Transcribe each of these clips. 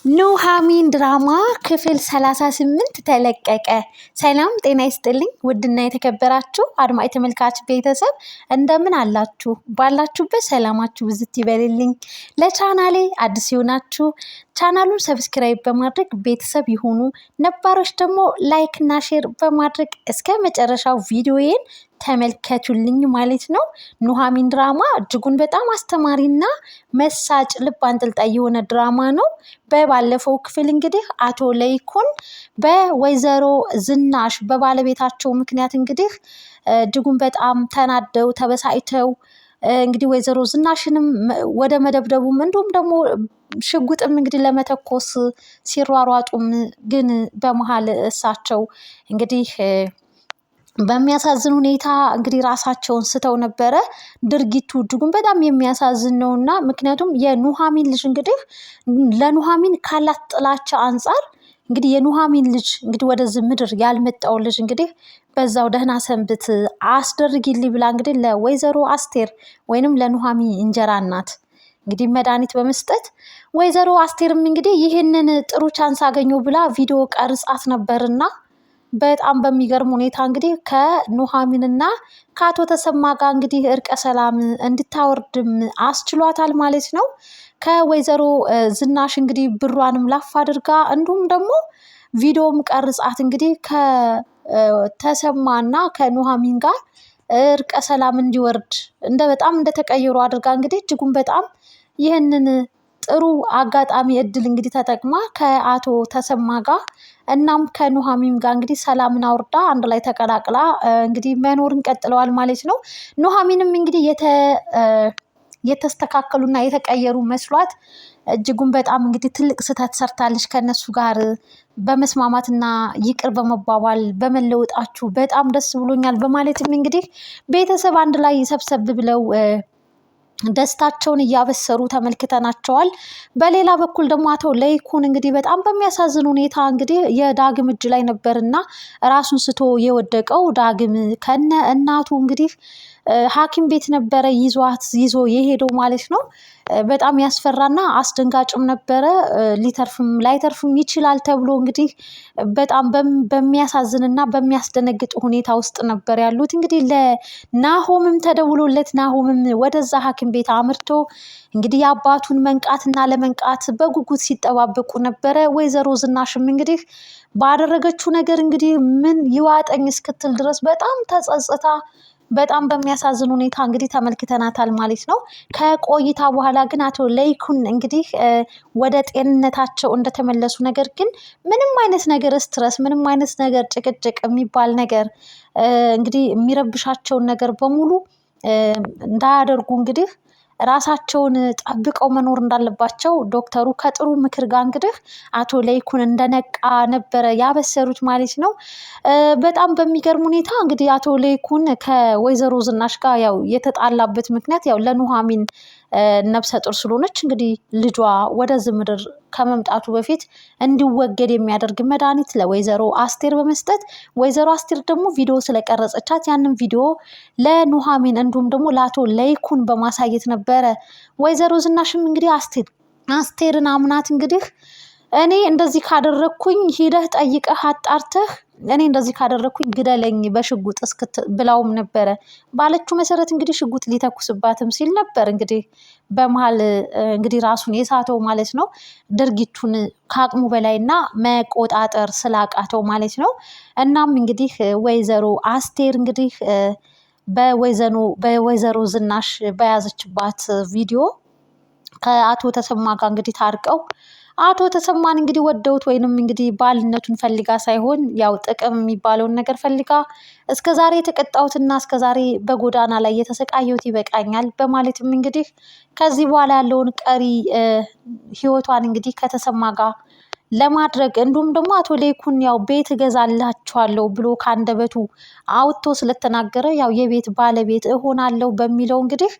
ኑሃሚን ድራማ ክፍል 38 ተለቀቀ። ሰላም ጤና ይስጥልኝ ውድና የተከበራችሁ አድማጭ ተመልካች ቤተሰብ እንደምን አላችሁ? ባላችሁበት ሰላማችሁ ብዝት ይበልልኝ። ለቻናሌ አዲስ ይሆናችሁ ቻናሉን ሰብስክራይብ በማድረግ ቤተሰብ ይሁኑ። ነባሮች ደግሞ ላይክ እና ሼር በማድረግ እስከ መጨረሻው ቪዲዮዬን ተመልከቱልኝ ማለት ነው። ኑሃሚን ድራማ እጅጉን በጣም አስተማሪና መሳጭ ልብ አንጠልጣይ የሆነ ድራማ ነው። በባለፈው ክፍል እንግዲህ አቶ ለይኩን በወይዘሮ ዝናሽ በባለቤታቸው ምክንያት እንግዲህ እጅጉን በጣም ተናደው ተበሳጭተው እንግዲህ ወይዘሮ ዝናሽንም ወደ መደብደቡም እንዲሁም ደግሞ ሽጉጥም እንግዲህ ለመተኮስ ሲሯሯጡም ግን በመሀል እሳቸው እንግዲህ በሚያሳዝን ሁኔታ እንግዲህ ራሳቸውን ስተው ነበረ። ድርጊቱ እጅጉን በጣም የሚያሳዝን ነውና ምክንያቱም የኑሃሚን ልጅ እንግዲህ ለኑሃሚን ካላት ጥላቻ አንጻር እንግዲህ የኑሃሚን ልጅ እንግዲህ ወደዚህ ምድር ያልመጣው ልጅ እንግዲህ በዛው ደህና ሰንብት አስደርጊልኝ ብላ እንግዲህ ለወይዘሮ አስቴር ወይንም ለኑሃሚን እንጀራ እናት እንግዲህ መድኃኒት በመስጠት ወይዘሮ አስቴርም እንግዲህ ይህንን ጥሩ ቻንስ አገኘው ብላ ቪዲዮ ቀርጻት ነበርና በጣም በሚገርም ሁኔታ እንግዲህ ከኑሃሚንና ከአቶ ተሰማ ጋር እንግዲህ እርቀ ሰላም እንድታወርድም አስችሏታል ማለት ነው። ከወይዘሮ ዝናሽ እንግዲህ ብሯንም ላፍ አድርጋ እንዲሁም ደግሞ ቪዲዮም ቀርጻት እንግዲህ ከተሰማና ከኑሃሚን ጋር እርቀ ሰላም እንዲወርድ በጣም እንደተቀየሩ አድርጋ እንግዲህ እጅጉን በጣም ይህንን ጥሩ አጋጣሚ እድል እንግዲህ ተጠቅማ ከአቶ ተሰማ ጋር እናም ከኑሃሚን ጋር እንግዲህ ሰላምን አውርዳ አንድ ላይ ተቀላቅላ እንግዲህ መኖርን ቀጥለዋል ማለት ነው። ኑሃሚንም እንግዲህ የተስተካከሉና የተቀየሩ መስሏት እጅጉን በጣም እንግዲህ ትልቅ ስህተት ሰርታለች። ከነሱ ጋር በመስማማትና ይቅር በመባባል በመለወጣችሁ በጣም ደስ ብሎኛል በማለትም እንግዲህ ቤተሰብ አንድ ላይ ሰብሰብ ብለው ደስታቸውን እያበሰሩ ተመልክተናቸዋል። በሌላ በኩል ደግሞ አቶ ለይኩን እንግዲህ በጣም በሚያሳዝን ሁኔታ እንግዲህ የዳግም እጅ ላይ ነበርና ራሱን ስቶ የወደቀው ዳግም ከነ እናቱ እንግዲህ ሐኪም ቤት ነበረ ይዞ የሄደው ማለት ነው። በጣም ያስፈራና አስደንጋጭም ነበረ። ሊተርፍም ላይተርፍም ይችላል ተብሎ እንግዲህ በጣም በሚያሳዝንና በሚያስደነግጥ ሁኔታ ውስጥ ነበር ያሉት። እንግዲህ ለናሆምም ተደውሎለት ናሆምም ወደዛ ሐኪም ቤት አምርቶ እንግዲህ የአባቱን መንቃትና ለመንቃት በጉጉት ሲጠባበቁ ነበረ። ወይዘሮ ዝናሽም እንግዲህ ባደረገችው ነገር እንግዲህ ምን ይዋጠኝ እስክትል ድረስ በጣም ተጸጽታ በጣም በሚያሳዝን ሁኔታ እንግዲህ ተመልክተናታል ማለት ነው። ከቆይታ በኋላ ግን አቶ ለይኩን እንግዲህ ወደ ጤንነታቸው እንደተመለሱ ነገር ግን ምንም አይነት ነገር ስትረስ ምንም አይነት ነገር ጭቅጭቅ የሚባል ነገር እንግዲህ የሚረብሻቸውን ነገር በሙሉ እንዳያደርጉ እንግዲህ ራሳቸውን ጠብቀው መኖር እንዳለባቸው ዶክተሩ ከጥሩ ምክር ጋር እንግዲህ አቶ ለይኩን እንደነቃ ነበረ ያበሰሩት ማለት ነው። በጣም በሚገርም ሁኔታ እንግዲህ አቶ ለይኩን ከወይዘሮ ዝናሽ ጋር ያው የተጣላበት ምክንያት ያው ለኑሃሚን ነፍሰ ጡር ስለሆነች እንግዲህ ልጇ ወደዚህ ምድር ከመምጣቱ በፊት እንዲወገድ የሚያደርግ መድኃኒት ለወይዘሮ አስቴር በመስጠት ወይዘሮ አስቴር ደግሞ ቪዲዮ ስለቀረጸቻት ያንን ቪዲዮ ለኑሃሚን እንዲሁም ደግሞ ለአቶ ለይኩን በማሳየት ነበረ። ወይዘሮ ዝናሽም እንግዲህ አስቴርን አምናት እንግዲህ እኔ እንደዚህ ካደረግኩኝ ሂደህ ጠይቀህ አጣርተህ እኔ እንደዚህ ካደረግኩኝ ግደለኝ በሽጉጥ ብላውም ነበረ። ባለችው መሰረት እንግዲህ ሽጉጥ ሊተኩስባትም ሲል ነበር እንግዲህ በመሀል እንግዲህ ራሱን የሳተው ማለት ነው። ድርጊቱን ከአቅሙ በላይና መቆጣጠር ስላቃተው ማለት ነው። እናም እንግዲህ ወይዘሮ አስቴር እንግዲህ በወይዘሮ ዝናሽ በያዘችባት ቪዲዮ ከአቶ ተሰማ ጋር እንግዲህ ታርቀው አቶ ተሰማን እንግዲህ ወደውት ወይንም እንግዲህ ባልነቱን ፈልጋ ሳይሆን ያው ጥቅም የሚባለውን ነገር ፈልጋ እስከዛሬ የተቀጣሁትና እስከዛሬ በጎዳና ላይ የተሰቃየሁት ይበቃኛል በማለትም እንግዲህ ከዚህ በኋላ ያለውን ቀሪ ህይወቷን እንግዲህ ከተሰማ ጋር ለማድረግ እንዲሁም ደግሞ አቶ ለይኩን ያው ቤት እገዛላችኋለሁ ብሎ ካንደበቱ አውጥቶ ስለተናገረ ያው የቤት ባለቤት እሆናለሁ በሚለው እንግዲህ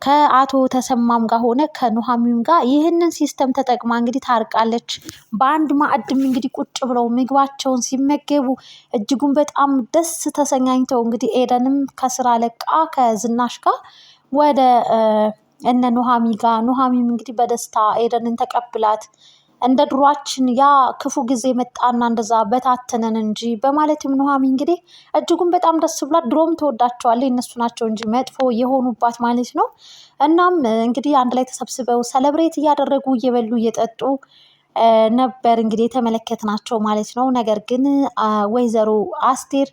ከአቶ ተሰማም ጋር ሆነ ከኑሃሚን ጋር ይህንን ሲስተም ተጠቅማ እንግዲህ ታርቃለች። በአንድ ማዕድም እንግዲህ ቁጭ ብለው ምግባቸውን ሲመገቡ እጅጉን በጣም ደስ ተሰኛኝተው እንግዲህ ኤደንም ከስራ ለቃ ከዝናሽ ጋር ወደ እነ ኑሃሚን ጋር ኑሃሚን እንግዲህ በደስታ ኤደንን ተቀብላት እንደ ድሯችን ያ ክፉ ጊዜ መጣና እንደዛ በታተነን እንጂ በማለትም ኑሐሚን እንግዲህ እጅጉን በጣም ደስ ብሏት ድሮም ተወዳቸዋለች እነሱ ናቸው እንጂ መጥፎ የሆኑባት ማለት ነው። እናም እንግዲህ አንድ ላይ ተሰብስበው ሰለብሬት እያደረጉ እየበሉ እየጠጡ ነበር እንግዲህ የተመለከትናቸው ማለት ነው። ነገር ግን ወይዘሮ አስቴር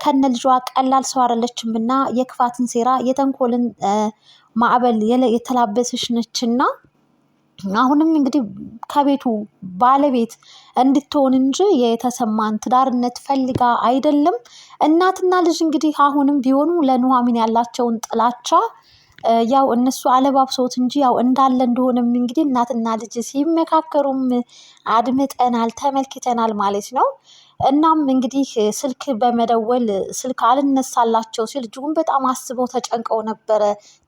ከነ ልጇ ቀላል ሰው አይደለችም እና የክፋትን ሴራ የተንኮልን ማዕበል የተላበሰች ነችና አሁንም እንግዲህ ከቤቱ ባለቤት እንድትሆን እንጂ የተሰማን ትዳርነት ፈልጋ አይደለም። እናትና ልጅ እንግዲህ አሁንም ቢሆኑ ለኑሐሚን ያላቸውን ጥላቻ ያው እነሱ አለባብሰውት እንጂ ያው እንዳለ እንደሆነም እንግዲህ እናትና ልጅ ሲመካከሩም አድምጠናል፣ ተመልክተናል ማለት ነው። እናም እንግዲህ ስልክ በመደወል ስልክ አልነሳላቸው ሲል እጅጉን በጣም አስበው ተጨንቀው ነበረ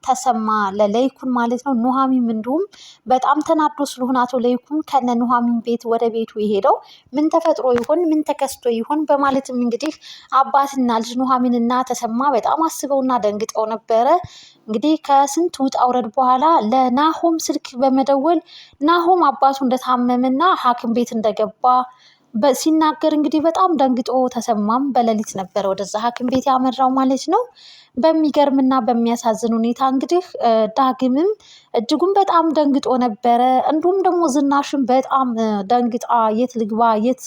ተሰማ ለለይኩን ማለት ነው። ኑሐሚን እንዲሁም በጣም ተናዶ ስለሆነ አቶ ለይኩን ከነ ኑሐሚን ቤት ወደ ቤቱ የሄደው ምን ተፈጥሮ ይሆን ምን ተከስቶ ይሆን በማለትም እንግዲህ አባትና ልጅ ኑሐሚንና ተሰማ በጣም አስበውና ደንግጠው ነበረ። እንግዲህ ከስንት ውጣ ውረድ በኋላ ለናሆም ስልክ በመደወል ናሆም አባቱ እንደታመመና ሐኪም ቤት እንደገባ ሲናገር እንግዲህ በጣም ደንግጦ ተሰማም በሌሊት ነበር ወደዛ ሐኪም ቤት ያመራው ማለት ነው። በሚገርምና በሚያሳዝን ሁኔታ እንግዲህ ዳግምም እጅጉን በጣም ደንግጦ ነበረ። እንዲሁም ደግሞ ዝናሽም በጣም ደንግጣ የት ልግባ የት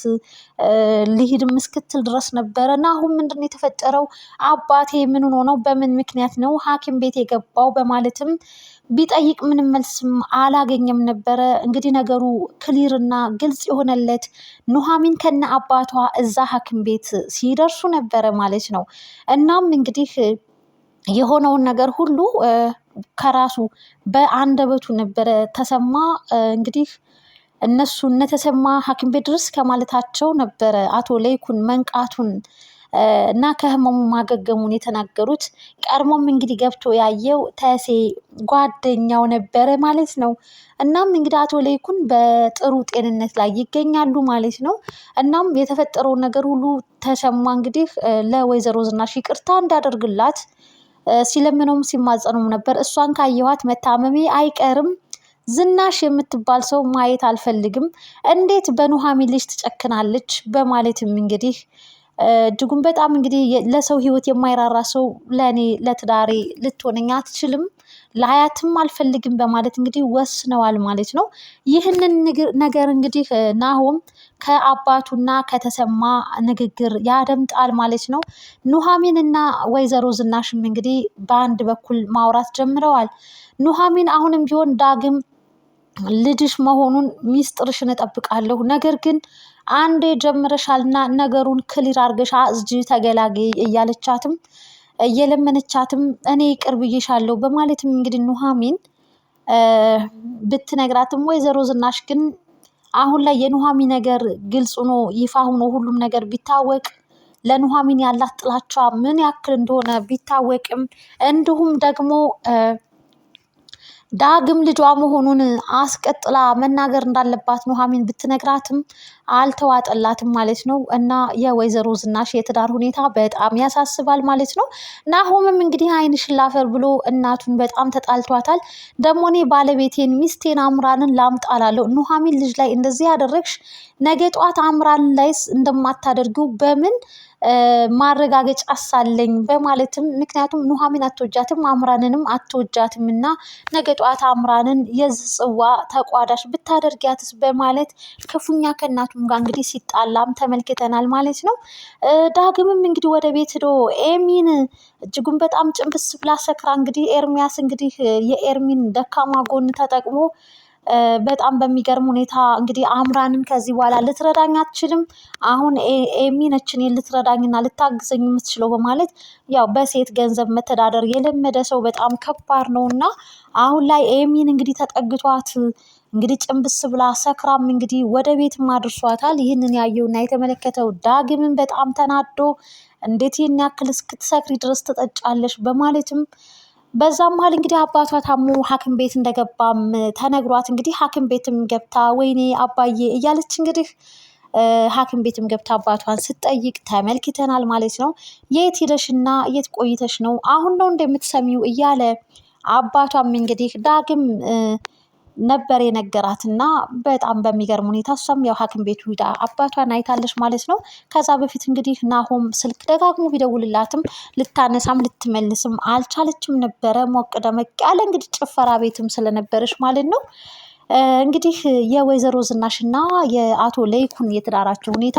ልሂድም እስክትል ድረስ ነበረ። እና አሁን ምንድን ነው የተፈጠረው? አባቴ ምን ሆኖ ነው? በምን ምክንያት ነው ሐኪም ቤት የገባው? በማለትም ቢጠይቅ ምንም መልስም አላገኘም ነበረ። እንግዲህ ነገሩ ክሊርና ግልጽ የሆነለት ኑሐሚን ከነ አባቷ እዛ ሐኪም ቤት ሲደርሱ ነበረ ማለት ነው። እናም እንግዲህ የሆነውን ነገር ሁሉ ከራሱ በአንደበቱ ነበረ ተሰማ እንግዲህ እነሱ እነተሰማ ሐኪም ቤት ድረስ ከማለታቸው ነበረ አቶ ለይኩን መንቃቱን እና ከህመሙ ማገገሙን የተናገሩት። ቀድሞም እንግዲህ ገብቶ ያየው ተሴ ጓደኛው ነበረ ማለት ነው። እናም እንግዲህ አቶ ለይኩን በጥሩ ጤንነት ላይ ይገኛሉ ማለት ነው። እናም የተፈጠረውን ነገር ሁሉ ተሰማ እንግዲህ ለወይዘሮ ዝናሽ ይቅርታ እንዳደርግላት ሲለምነውም ሲማጸኑም ነበር። እሷን ካየኋት መታመሜ አይቀርም፣ ዝናሽ የምትባል ሰው ማየት አልፈልግም፣ እንዴት በኑሐሚን ልጅ ትጨክናለች? በማለትም እንግዲህ እጅጉን በጣም እንግዲህ ለሰው ህይወት የማይራራ ሰው ለእኔ ለትዳሬ ልትሆነኝ አትችልም፣ ላያትም አልፈልግም በማለት እንግዲህ ወስነዋል ማለት ነው። ይህንን ነገር እንግዲህ ናሆም ከአባቱና ከተሰማ ንግግር ያደምጣል ማለት ነው። ኑሐሚን እና ወይዘሮ ዝናሽም እንግዲህ በአንድ በኩል ማውራት ጀምረዋል። ኑሐሚን አሁንም ቢሆን ዳግም ልጅሽ መሆኑን ሚስጥርሽን እጠብቃለሁ፣ ነገር ግን አንዴ ጀምረሻልና ነገሩን ክሊር አርገሻ አዝጂ ተገላገይ እያለቻትም እየለመነቻትም እኔ ይቅር ብዬሻለሁ በማለትም እንግዲህ ኑሐሚን ብትነግራትም ወይዘሮ ዝናሽ ግን አሁን ላይ የኑሐሚን ነገር ግልጽ ሆኖ ይፋ ሆኖ ሁሉም ነገር ቢታወቅ ለኑሐሚን ያላት ጥላቻ ምን ያክል እንደሆነ ቢታወቅም እንዲሁም ደግሞ ዳግም ልጇ መሆኑን አስቀጥላ መናገር እንዳለባት ኑሐሚን ብትነግራትም አልተዋጠላትም ማለት ነው። እና የወይዘሮ ዝናሽ የትዳር ሁኔታ በጣም ያሳስባል ማለት ነው። ናሆምም እንግዲህ ዓይንሽን ላፈር ብሎ እናቱን በጣም ተጣልቷታል። ደግሞ እኔ ባለቤቴን ሚስቴን አምራንን ላምጣላለሁ፣ ኑሐሚን ልጅ ላይ እንደዚህ ያደረግሽ ነገ ጧት አምራን ላይስ እንደማታደርጊው በምን ማረጋገጫ አሳለኝ? በማለትም ምክንያቱም ኑሐሚን አትወጃትም አምራንንም አትወጃትም እና ነገ ጧት አምራንን የዚህ ጽዋ ተቋዳሽ ብታደርጊያትስ? በማለት ክፉኛ ከእናቱም ጋር እንግዲህ ሲጣላም ተመልክተናል ማለት ነው። ዳግምም እንግዲህ ወደ ቤት ሄዶ ኤሚን እጅጉን በጣም ጭንብስ ብላ ሰክራ እንግዲህ ኤርሚያስ እንግዲህ የኤርሚን ደካማ ጎን ተጠቅሞ በጣም በሚገርም ሁኔታ እንግዲህ አምራንን ከዚህ በኋላ ልትረዳኝ አትችልም፣ አሁን ኤሚ ነች እኔን ልትረዳኝና ልታግዘኝ የምትችለው በማለት ያው በሴት ገንዘብ መተዳደር የለመደ ሰው በጣም ከባድ ነው እና አሁን ላይ ኤሚን እንግዲህ ተጠግቷት እንግዲህ ጭንብስ ብላ ሰክራም እንግዲህ ወደ ቤትም አድርሷታል። ይህንን ያየውና የተመለከተው ዳግምን በጣም ተናዶ እንዴት ይህን ያክል እስክትሰክሪ ድረስ ትጠጫለሽ? በማለትም በዛ መሀል እንግዲህ አባቷ ታሞ ሐኪም ቤት እንደገባም ተነግሯት እንግዲህ ሐኪም ቤትም ገብታ ወይኔ አባዬ እያለች እንግዲህ ሐኪም ቤትም ገብታ አባቷን ስትጠይቅ ተመልክተናል ማለት ነው። የት ሄደሽና የት ቆይተሽ ነው? አሁን ነው እንደምትሰሚው እያለ አባቷም እንግዲህ ዳግም ነበር የነገራትና በጣም በሚገርም ሁኔታ እሷም ያው ሐኪም ቤቱ ሂዳ አባቷን አይታለች ማለት ነው። ከዛ በፊት እንግዲህ ናሆም ስልክ ደጋግሞ ቢደውልላትም ልታነሳም ልትመልስም አልቻለችም ነበረ። ሞቅ ደመቅ ያለ እንግዲህ ጭፈራ ቤትም ስለነበረች ማለት ነው። እንግዲህ የወይዘሮ ዝናሽና የአቶ ለይኩን የትዳራቸው ሁኔታ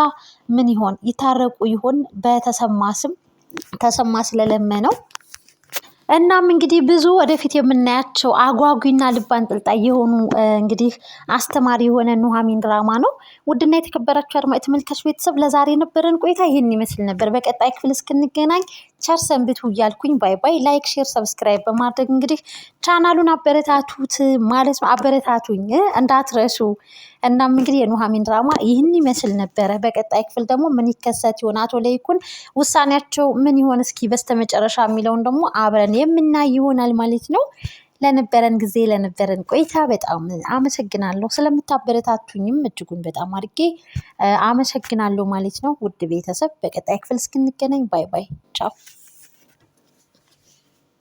ምን ይሆን? ይታረቁ ይሆን? በተሰማ ስም ተሰማ ስለለመነው እናም እንግዲህ ብዙ ወደፊት የምናያቸው አጓጊና ልብ አንጠልጣይ የሆኑ እንግዲህ አስተማሪ የሆነ ኑሐሚን ድራማ ነው። ውድና የተከበራችሁ አድማጭ ተመልካች ቤተሰብ ለዛሬ የነበረን ቆይታ ይህን ይመስል ነበር። በቀጣይ ክፍል እስክንገናኝ ቸር ሰንብቱ እያልኩኝ ባይ ባይ። ላይክ፣ ሼር፣ ሰብስክራይብ በማድረግ እንግዲህ ቻናሉን አበረታቱት ማለት ነው። አበረታቱኝ እንዳትረሱ። እናም እንግዲህ የኑሐሚን ድራማ ይህን ይመስል ነበረ። በቀጣይ ክፍል ደግሞ ምን ይከሰት ይሆን? አቶ ለይኩን ውሳኔያቸው ምን ይሆን? እስኪ በስተመጨረሻ የሚለውን ደግሞ አብረን የምናይ ይሆናል ማለት ነው። ለነበረን ጊዜ ለነበረን ቆይታ በጣም አመሰግናለሁ። ስለምታበረታቱኝም እጅጉን በጣም አድርጌ አመሰግናለሁ ማለት ነው። ውድ ቤተሰብ በቀጣይ ክፍል እስክንገናኝ ባይ ባይ፣ ቻው።